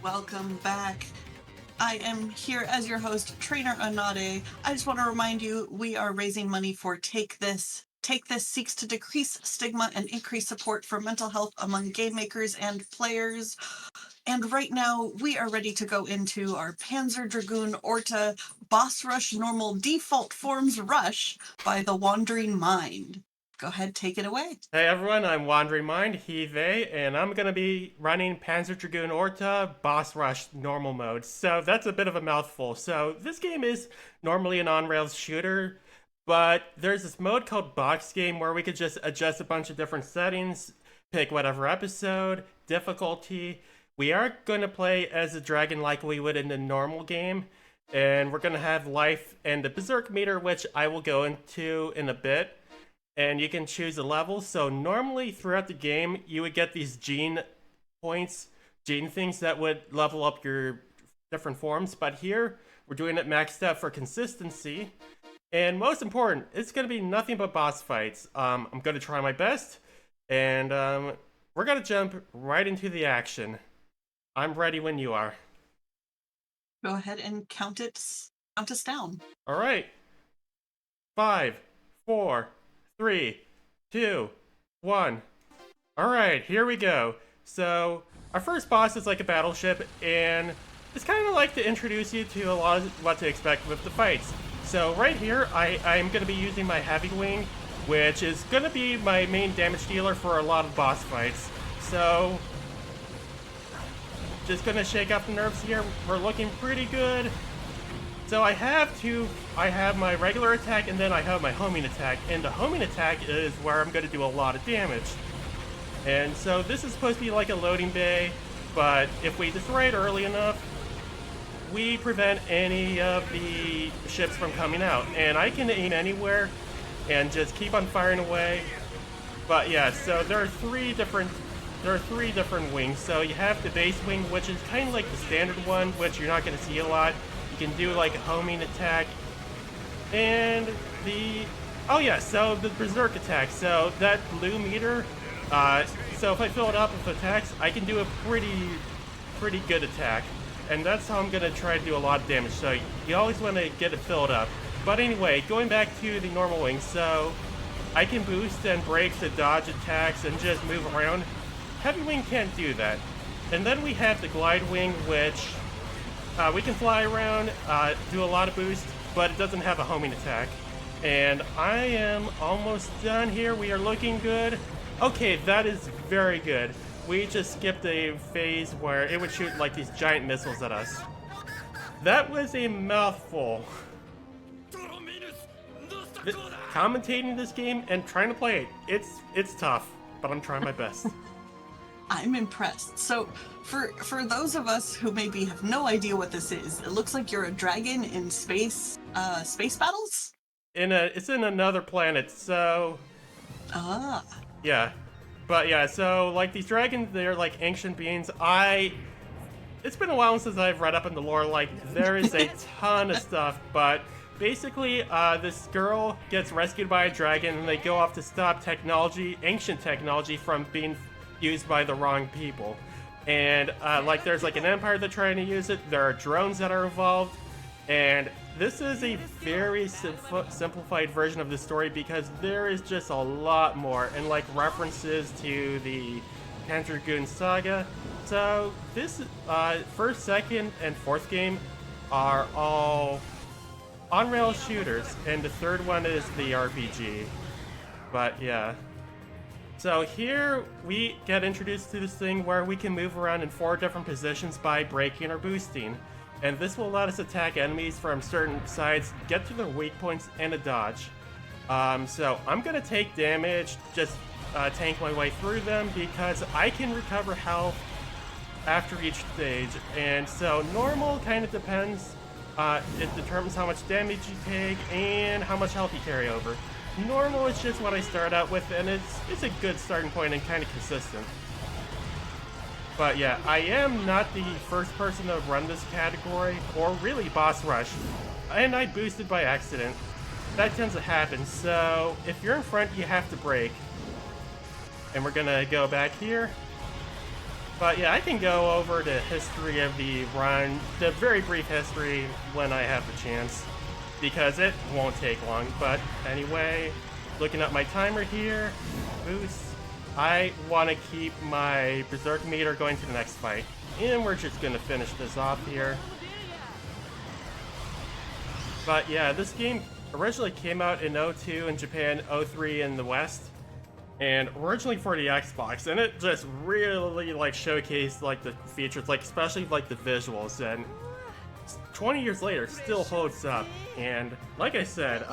welcome back. I am here as your host, Trainer Anade. I just want to remind you, we are raising money for Take This. Take This seeks to decrease stigma and increase support for mental health among game makers and players. And right now, we are ready to go into our Panzer Dragoon Orta Boss Rush Normal Default Forms Rush by The Wandering Mind. Go ahead, take it away. Hey everyone, I'm Wandering Mind, he, they, and I'm going to be running Panzer Dragoon Orta Boss Rush Normal Mode. So that's a bit of a mouthful. So this game is normally an on-rails shooter, but there's this mode called Box Game where we could just adjust a bunch of different settings, pick whatever episode, difficulty. We are going to play as a dragon like we would in the normal game, and we're going to have life and the berserk meter, which I will go into in a bit. And you can choose a level. So normally throughout the game, you would get these gene points, gene things that would level up your different forms. But here, we're doing it maxed out for consistency. And most important, it's going to be nothing but boss fights. I'm going to try my best. And we're going to jump right into the action. I'm ready when you are. Go ahead and count us down. All right. 5, 4, 3, 2, 1. Alright, here we go. So, our first boss is like a battleship, and it's kind of like to introduce you to a lot of what to expect with the fights. So, right here, I'm going to be using my Heavy Wing, which is going to be my main damage dealer for a lot of boss fights. So, just going to shake up the nerves here. We're looking pretty good. So I have my regular attack, and then I have my homing attack, and the homing attack is where I'm going to do a lot of damage. And so this is supposed to be like a loading bay, but if we destroy it early enough, we prevent any of the ships from coming out. And I can aim anywhere and just keep on firing away. But yeah, so there are three different wings. So you have the base wing, which is kind of like the standard one, which you're not going to see a lot. You can do like a homing attack, and so the berserk attack. So that blue meter, so if I fill it up with attacks, I can do a pretty good attack, and that's how I'm gonna try to do a lot of damage. So you always want to get it filled up. But anyway, going back to the normal wing, so I can boost and break to dodge attacks and just move around. Heavy wing can't do that. And then we have the glide wing, which we can fly around, do a lot of boost, but it doesn't have a homing attack. And I am almost done here. We are looking good. Okay, that is very good. We just skipped a phase where it would shoot like these giant missiles at us. That was a mouthful. Commentating this game and trying to play it, it's tough, but I'm trying my best. I'm impressed. So, for those of us who maybe have no idea what this is, it looks like you're a dragon in space battles? It's in another planet, so... Ah. Yeah. But yeah, so, like, these dragons, they're like ancient beings. It's been a while since I've read up on the lore, like, there is a ton of stuff, but basically, this girl gets rescued by a dragon, and they go off to stop ancient technology from being used by the wrong people. And like there's like an empire that's trying to use it, there are drones that are involved, and this is a very simplified version of the story because there is just a lot more, and like references to the Panzer Dragoon saga. So this first, second, and fourth game are all on-rail shooters, and the third one is the RPG. But yeah. So here we get introduced to this thing where we can move around in 4 different positions by braking or boosting. And this will let us attack enemies from certain sides, get to their weak points, and a dodge. So I'm going to take damage, just tank my way through them, because I can recover health after each stage. And so normal kind of depends. It determines how much damage you take and how much health you carry over. Normal is just what I start out with, and it's a good starting point and kind of consistent. But yeah, I am not the first person to run this category, or really boss rush, and I boosted by accident. That tends to happen, so if you're in front, you have to brake. And we're gonna go back here. But yeah, I can go over the history of the run, the very brief history when I have the chance, because it won't take long. But anyway, looking at my timer here, boost. I want to keep my Berserk meter going to the next fight. And we're just going to finish this off here. But yeah, this game originally came out in 02 in Japan, 03 in the West. And originally for the Xbox, and it just really like showcased like the features, like especially like the visuals, and 20 years later still holds up. And like I said,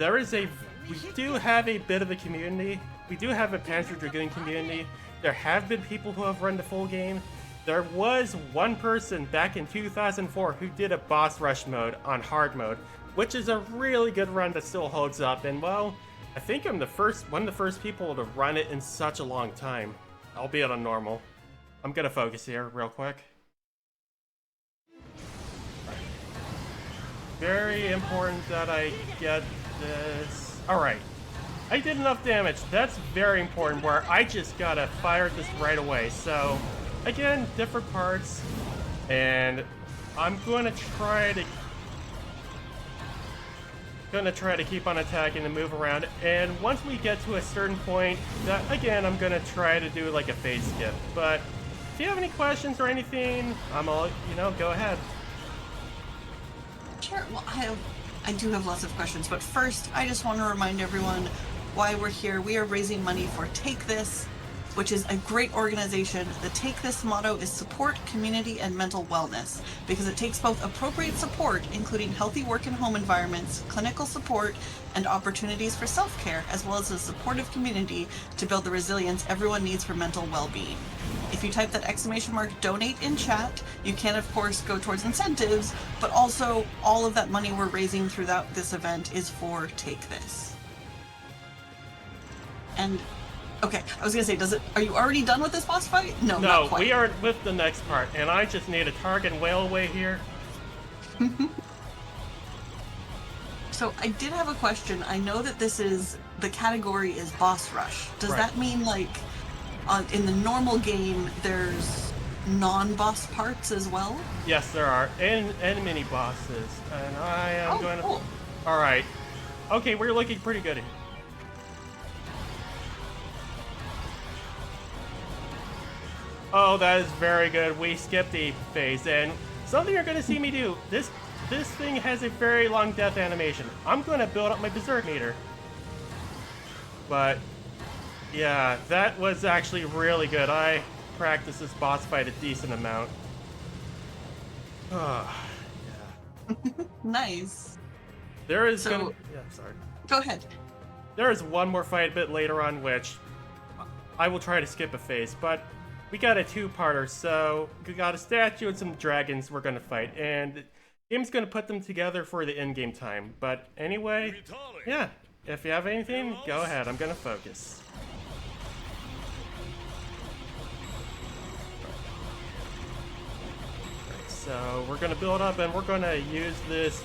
we do have a bit of a community. We do have a Panzer Dragoon community. There have been people who have run the full game. There was one person back in 2004 who did a boss rush mode on hard mode, which is a really good run that still holds up. And well, I think I'm one of the first people to run it in such a long time, albeit on normal. I'm gonna focus here real quick. Very important that I get this. Alright. I did enough damage. That's very important, where I just gotta fire this right away. So, again, different parts. And I'm gonna try to keep on attacking and move around, and once we get to a certain point, that again I'm gonna try to do like a phase skip. But if you have any questions or anything, go ahead. Sure. Well, I do have lots of questions, but first I just want to remind everyone why we're here. We are raising money for Take This, which is a great organization. The Take This motto is support, community, and mental wellness, because it takes both appropriate support, including healthy work and home environments, clinical support, and opportunities for self-care, as well as a supportive community to build the resilience everyone needs for mental well-being. If you type that !donate in chat, you can of course go towards incentives, but also all of that money we're raising throughout this event is for Take This. And okay, I was gonna say, are you already done with this boss fight? No, not quite. We are with the next part, and I just need a target and whale away here. So I did have a question. I know that the category is boss rush. Does that mean like in the normal game there's non-boss parts as well? Yes, there are, and mini bosses. And I am going to. Cool. All right. Okay, we're looking pretty good here. Oh, that is very good. We skipped a phase, and something you're going to see me do. This thing has a very long death animation. I'm going to build up my Berserk meter. But yeah, that was actually really good. I practiced this boss fight a decent amount. Oh, yeah. Nice. There is So- yeah, sorry. Go ahead. There is one more fight a bit later on, which I will try to skip a phase, but we got a two-parter, so we got a statue and some dragons we're gonna fight, and the game's gonna put them together for the in-game time. But anyway, yeah, if you have anything, go ahead. I'm gonna focus. So we're gonna build up, and we're gonna use this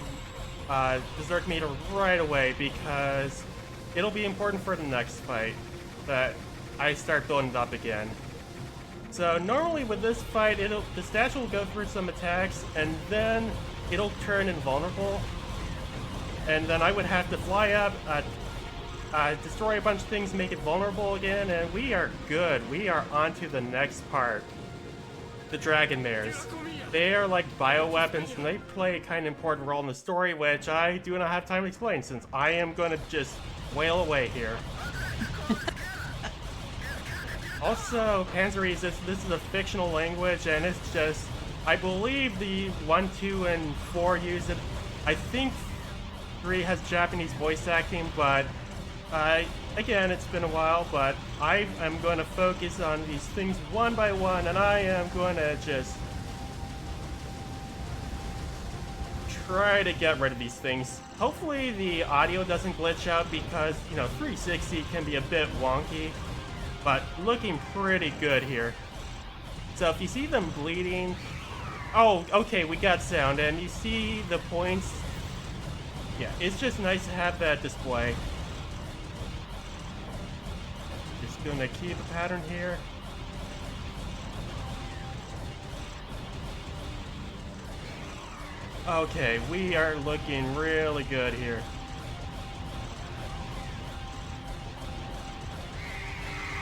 Berserk meter right away, because it'll be important for the next fight that I start building it up again. So normally with this fight, the statue will go through some attacks, and then it'll turn invulnerable, and then I would have to fly up, destroy a bunch of things, make it vulnerable again, and we are good. We are on to the next part. The Dragon Mares. They are like bioweapons, and they play a kind of important role in the story, which I do not have time to explain, since I am going to just wail away here. Also, Panzerese, this is a fictional language, and it's just, I believe the 1, 2, and 4 use it. I think 3 has Japanese voice acting, but again, it's been a while, but I am going to focus on these things one by one, and I am going to just try to get rid of these things. Hopefully the audio doesn't glitch out, because, 360 can be a bit wonky. But looking pretty good here. So if you see them bleeding... Oh, okay, we got sound, and you see the points. Yeah, it's just nice to have that display. Just gonna keep the pattern here. Okay, we are looking really good here.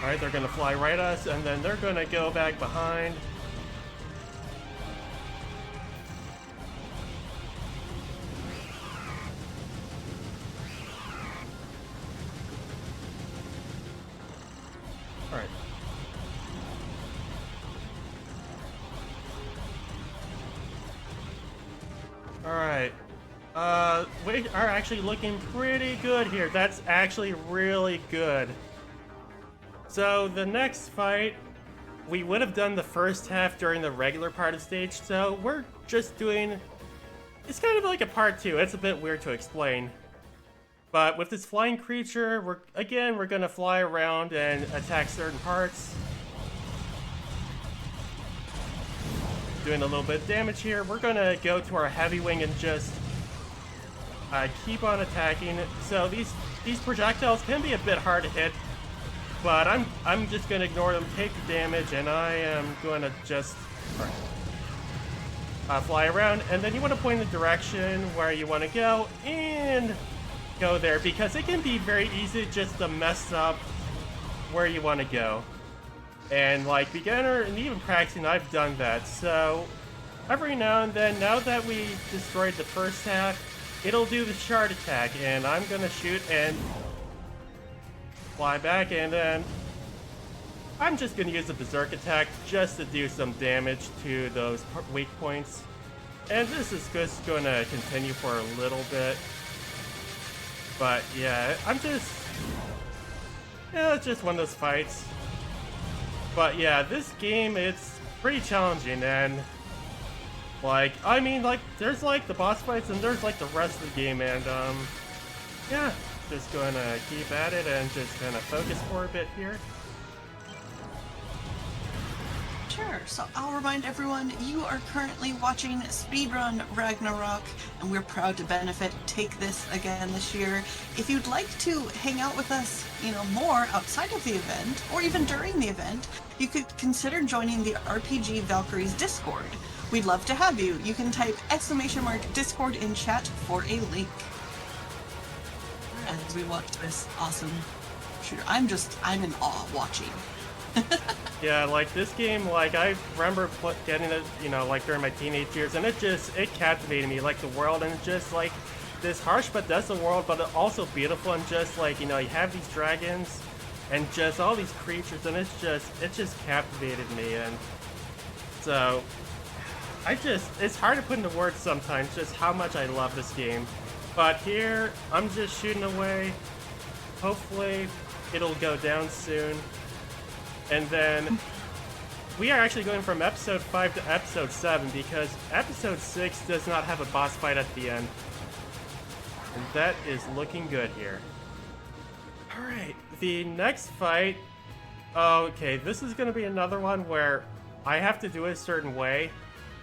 Alright, they're gonna fly right at us, and then they're gonna go back behind. Alright. Alright. We are actually looking pretty good here. That's actually really good. So the next fight, we would have done the first half during the regular part of stage, so we're just doing... It's kind of like a part 2. It's a bit weird to explain. But with this flying creature, we're gonna fly around and attack certain parts. Doing a little bit of damage here. We're gonna go to our heavy wing and just keep on attacking. So these projectiles can be a bit hard to hit, but I'm just gonna ignore them, take the damage, and I am gonna just fly around. And then you want to point in the direction where you want to go and go there, because it can be very easy just to mess up where you want to go. And like beginner and even practicing, I've done that. So every now and then, now that we destroyed the first half, it'll do the shard attack, and I'm gonna shoot and fly back, and then I'm just gonna use the berserk attack just to do some damage to those weak points. And this is just gonna continue for a little bit. But yeah, it's just one of those fights. But yeah, this game, it's pretty challenging, and like, I mean, like, there's like the boss fights and there's like the rest of the game, and yeah, just gonna keep at it and just kind of focus for a bit here. Sure, so I'll remind everyone, you are currently watching Speedrun Ragnarok, and we're proud to benefit Take This again this year. If you'd like to hang out with us, more outside of the event, or even during the event, you could consider joining the RPG Valkyries Discord. We'd love to have you. You can type !Discord in chat for a link. As we watch this awesome shooter, I'm in awe watching. Yeah, like this game, like I remember getting it, like during my teenage years, and it captivated me, like the world, and just like this harsh but desolate world, but also beautiful, and just like, you have these dragons and just all these creatures, and it just captivated me. And so it's hard to put into words sometimes just how much I love this game. But here, I'm just shooting away. Hopefully it'll go down soon. And then we are actually going from episode 5 to episode 7, because episode 6 does not have a boss fight at the end. And that is looking good here. Alright, the next fight... Okay, this is going to be another one where I have to do it a certain way.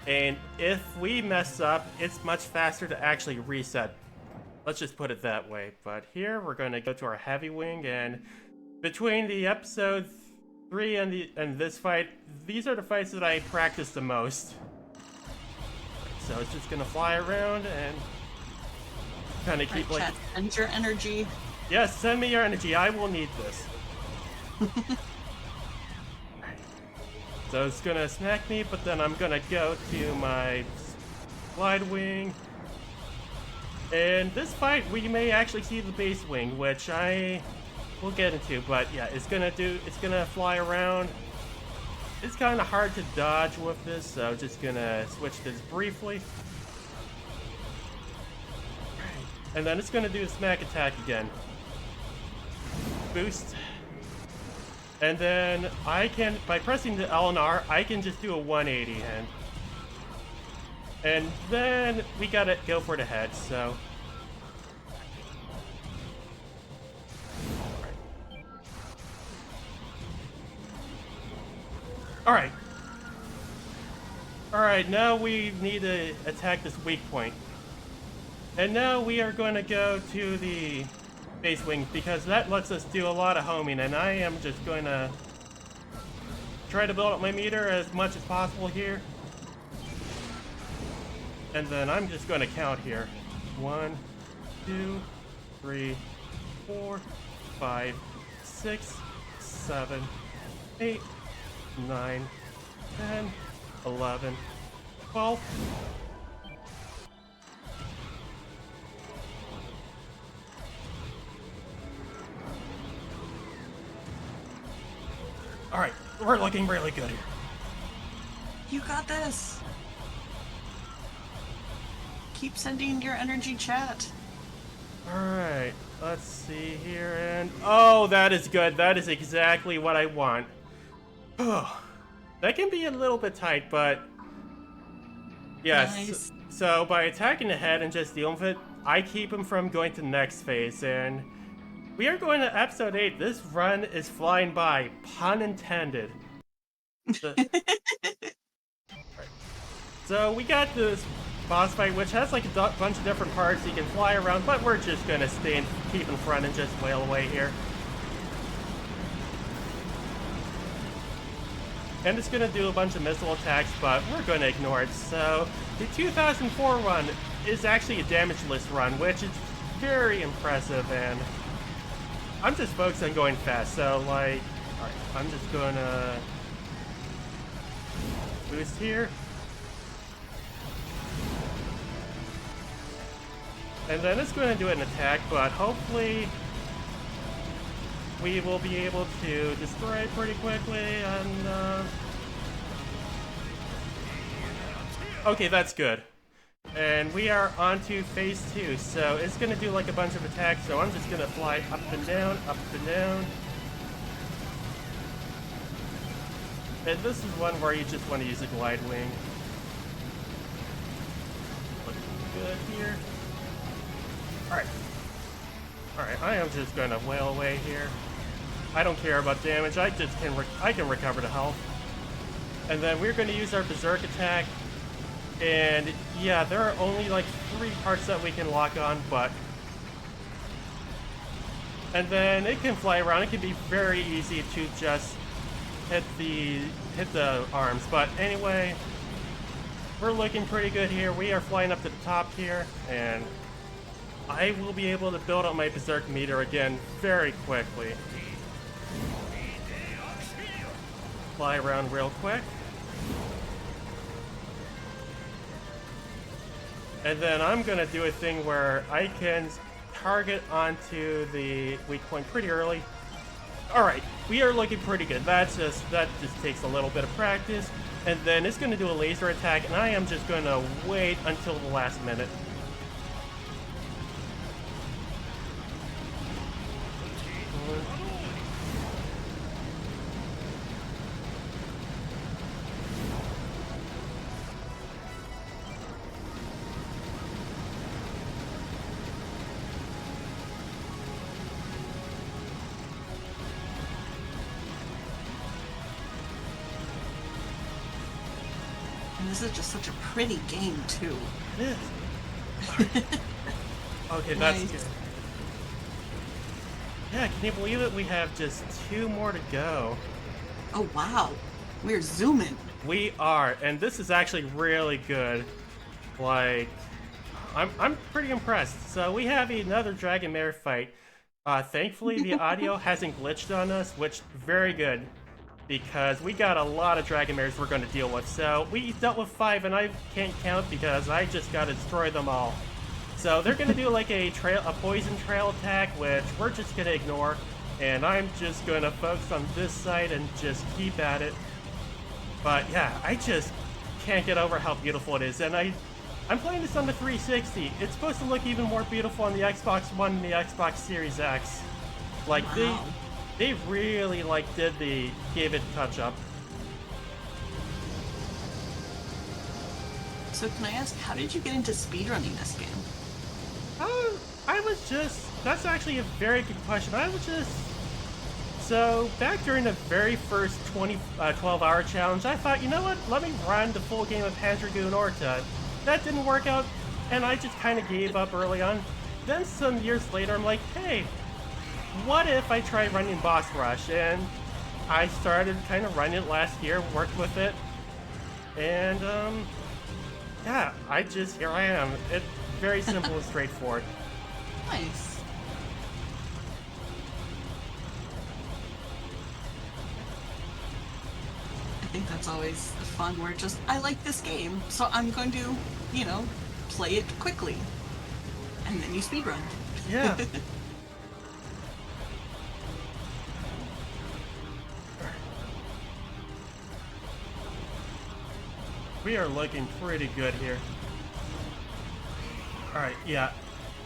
And if we mess up, it's much faster to actually reset. Let's just put it that way. But here, we're going to go to our heavy wing, and between the episode 3 and this fight, these are the fights that I practice the most. So it's just gonna fly around and kind of keep like... Send your energy. Yes, send me your energy. I will need this. So it's gonna smack me, but then I'm gonna go to my glide wing. And this fight, we may actually see the base wing, which we'll get into, but yeah, it's gonna fly around. It's kind of hard to dodge with this, so just gonna switch this briefly. And then it's gonna do a smack attack again. Boost. And then by pressing the L and R, I can just do a 180, and then we gotta go for the head, so... Alright. Alright, now we need to attack this weak point. And now we are going to go to the base wing, because that lets us do a lot of homing, and I am just going to try to build up my meter as much as possible here. And then I'm just going to count here. 1, 2, 3, 4, 5, 6, 7, 8, 9, 10, 11, 12. All right, we're looking really good here. You got this. Keep sending your energy chat. All right, let's see here, and oh, that is good. That is exactly what I want. Oh, that can be a little bit tight, but yes. Nice. So by attacking the head and just dealing with it, I keep him from going to the next phase, and we are going to episode 8. This run is flying by, pun intended. So we got this boss fight, which has like a bunch of different parts. You can fly around, but we're just gonna keep in front and just wail away here. And it's gonna do a bunch of missile attacks, but we're gonna ignore it. So the 2004 run is actually a damageless run, which is very impressive, and I'm just focused on going fast. So like, alright, I'm just gonna boost here. And then it's going to do an attack, but hopefully we will be able to destroy it pretty quickly, and okay, that's good. And we are on to phase 2, so it's going to do like a bunch of attacks, so I'm just going to fly up and down, up and down. And this is one where you just want to use a glide wing. Looking good here. Alright, I am just gonna wail away here. I don't care about damage, I can recover the health. And then we're gonna use our berserk attack. And yeah, there are only like 3 parts that we can lock on, but... And then it can fly around, it can be very easy to just hit the arms. But anyway, we're looking pretty good here. We are flying up to the top here, and I will be able to build up my berserk meter again very quickly. Fly around real quick. And then I'm gonna do a thing where I can target onto the weak point pretty early. Alright, we are looking pretty good. That just takes a little bit of practice. And then it's gonna do a laser attack, and I am just gonna wait until the last minute. And this is just such a pretty game, too. It is. Okay, that's Nice. good. Yeah, can you believe it? We have just 2 more to go. Oh, wow. We're zooming. We are, and this is actually really good. Like, I'm pretty impressed. So we have another Dragon Mare fight. Thankfully, the audio hasn't glitched on us, which very good, because we got a lot of Dragon Mares we're going to deal with. So we dealt with 5, and I can't count because I just got to destroy them all. So they're going to do like a poison trail attack, which we're just going to ignore. And I'm just going to focus on this side and just keep at it. But yeah, I just can't get over how beautiful it is. And I'm playing this on the 360. It's supposed to look even more beautiful on the Xbox One and the Xbox Series X. Like, Wow. they really like gave it touch up. So can I ask, how did you get into speedrunning this game? That's actually a very good question. So back during the very first 12-hour challenge, I thought, you know what, let me run the full game of Panzer Dragoon Orta. That didn't work out, and I just kind of gave up early on. Then some years later, I'm like, hey, what if I try running Boss Rush? And I started kind of running it last year, worked with it, and Yeah, here I am. It's very simple and straightforward. Nice. I think that's always fun. Where just, I like this game, so I'm going to, play it quickly. And then you speedrun. Yeah. We are looking pretty good here. Alright, yeah.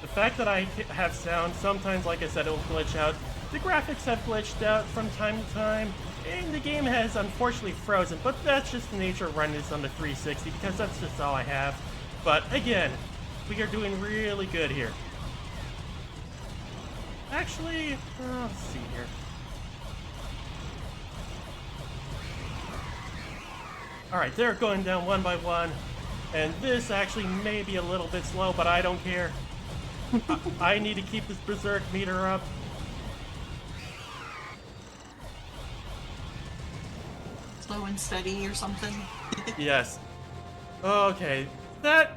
The fact that I have sound, sometimes, like I said, it will glitch out. The graphics have glitched out from time to time, and the game has unfortunately frozen, but that's just the nature of running this on the 360, because that's just all I have. But again, we are doing really good here. Actually, let's see here. Alright, they're going down one by one, and this actually may be a little bit slow, but I don't care. I need to keep this berserk meter up. Slow and steady or something. Yes. Okay, that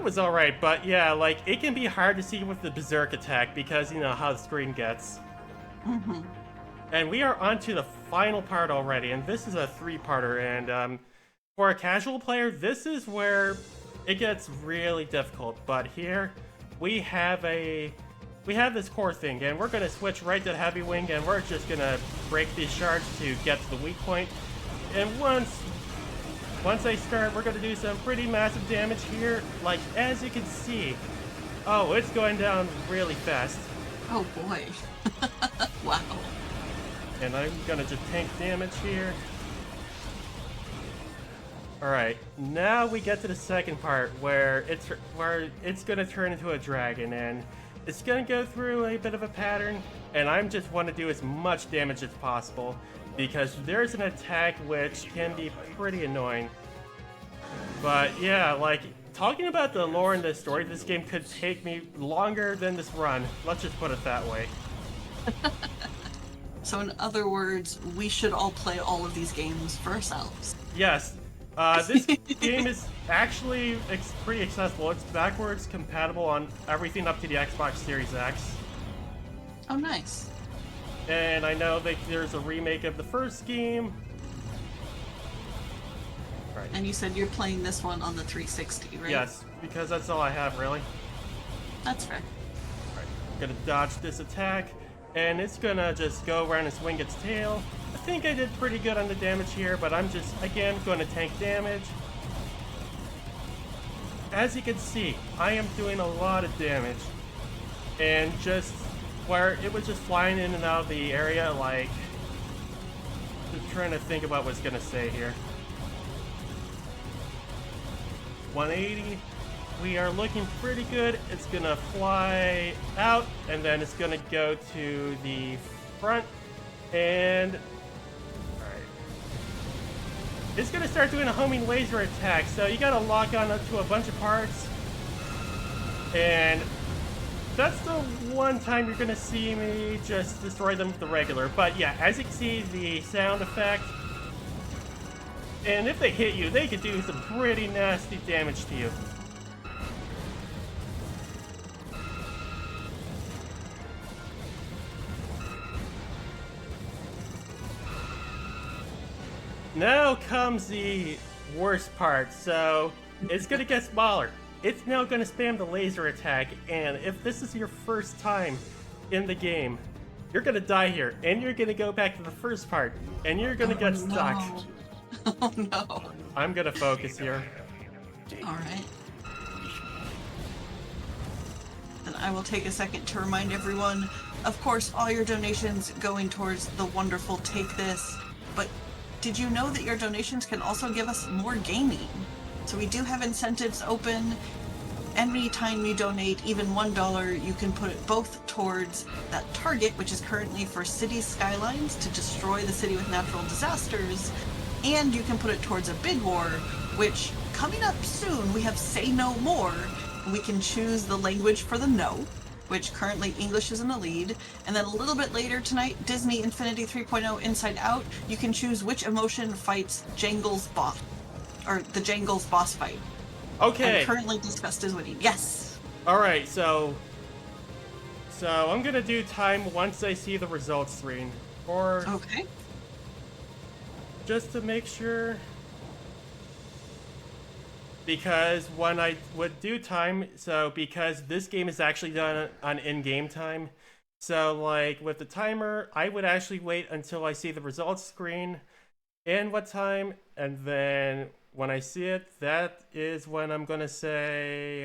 was alright, but yeah, like, it can be hard to see with the berserk attack because you know how the screen gets. Mm-hmm. And we are on to the final part already, and this is a three-parter, and for a casual player, this is where it gets really difficult, but here we have this core thing, and we're gonna switch right to heavy wing, and we're just gonna break these shards to get to the weak point. And once I start, we're gonna do some pretty massive damage here. Like, as you can see, oh, it's going down really fast. Oh boy. Wow. And I'm gonna just tank damage here. Alright, now we get to the second part where it's gonna turn into a dragon, and it's gonna go through a bit of a pattern, and I just want to do as much damage as possible because there's an attack which can be pretty annoying. But yeah, like, talking about the lore and the story of this game could take me longer than this run. Let's just put it that way. So in other words, we should all play all of these games for ourselves. Yes. This game is actually pretty accessible. It's backwards compatible on everything up to the Xbox Series X. Oh, nice. And I know that there's a remake of the first game. Right. And you said you're playing this one on the 360, right? Yes, because that's all I have, really. That's fair. Right. I'm gonna dodge this attack, and it's gonna just go around and swing its tail. I think I did pretty good on the damage here, but I'm just, again, going to tank damage. As you can see, I am doing a lot of damage. And just where it was just flying in and out of the area, like, just trying to think about what I was going to say here. 180. We are looking pretty good. It's going to fly out, and then it's going to go to the front. And it's gonna start doing a homing laser attack, so you gotta lock on up to a bunch of parts. And that's the one time you're gonna see me just destroy them with the regular. But yeah, as you can see, the sound effect. And if they hit you, they can do some pretty nasty damage to you. Now comes the worst part. So it's gonna get smaller. It's now gonna spam the laser attack, and if this is your first time in the game, you're gonna die here, and you're gonna go back to the first part, and you're gonna get stuck. Oh no. I'm gonna focus here. Alright. And I will take a second to remind everyone, of course, all your donations going towards the wonderful Take This, but did you know that your donations can also give us more gaming? So we do have incentives open. Anytime you donate even $1, you can put it both towards that target, which is currently for city skylines to destroy the city with natural disasters, and you can put it towards a big war, which coming up soon we have Say No More. We can choose the language for the no, which currently English is in the lead, and then a little bit later tonight, Disney Infinity 3.0 Inside Out, you can choose which emotion fights Jangle's boss, or the Jangle's boss fight. And Okay. currently disgust is winning. Yes. All right. So I'm gonna do time once I see the results screen, or Okay. just to make sure. Because when I would do time, so because this game is actually done on in-game time, so like with the timer, I would actually wait until I see the results screen and what time, and then when I see it, that is when I'm gonna say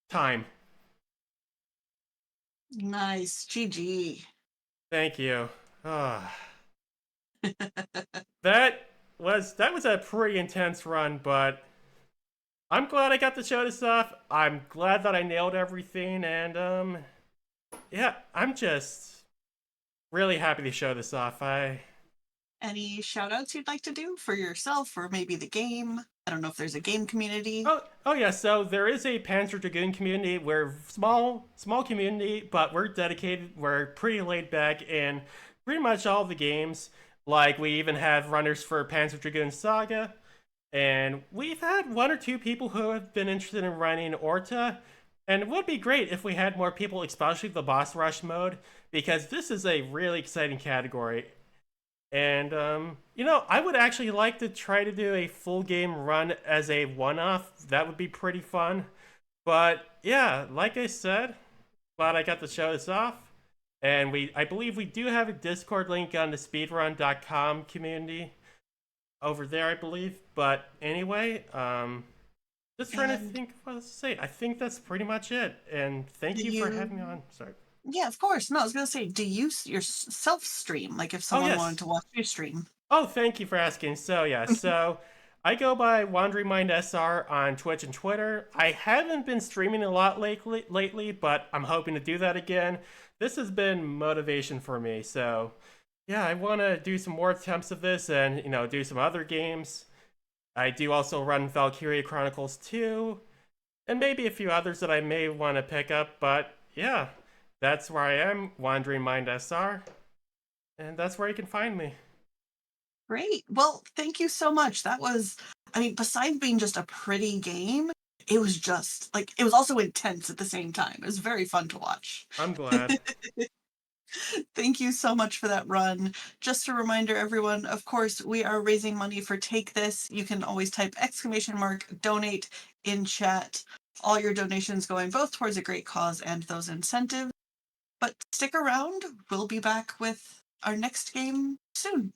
time. Nice. GG. Thank you. Ah, that that was a pretty intense run, but I'm glad I got to show this off. I'm glad that I nailed everything, and yeah, I'm just really happy to show this off. Any shout outs you'd like to do for yourself or maybe the game? I don't know if there's a game community. Oh yeah, so there is a Panzer Dragoon community. We're small community, but we're dedicated. We're pretty laid back in pretty much all the games. Like we even have runners for Panzer Dragoon Saga, and we've had one or two people who have been interested in running Orta. And it would be great if we had more people, especially the boss rush mode, because this is a really exciting category. And I would actually like to try to do a full game run as a one-off. That would be pretty fun. But yeah, like I said, glad I got to show this off. And I believe we do have a Discord link on the speedrun.com community over there, I believe. But anyway, just trying to think what else to say. I think that's pretty much it. And thank you for having me on. Sorry. Yeah, of course. No, I was gonna say, do you yourself stream? Like if someone wanted to watch you stream. Oh, thank you for asking. So yeah, so I go by Wandering Mind SR on Twitch and Twitter. I haven't been streaming a lot lately, but I'm hoping to do that again. This has been motivation for me. So yeah, I want to do some more attempts of this and do some other games. I do also run Valkyria Chronicles 2 and maybe a few others that I may want to pick up, but yeah, that's where I am, Wandering Mind SR, and that's where you can find me. Great. Well, thank you so much. That was, I mean, besides being just a pretty game, it was just like, it was also intense at the same time. It was very fun to watch. I'm glad. Thank you so much for that run. Just a reminder, everyone, of course, we are raising money for Take This. You can always type !donate in chat. All your donations going both towards a great cause and those incentives. But stick around. We'll be back with our next game soon.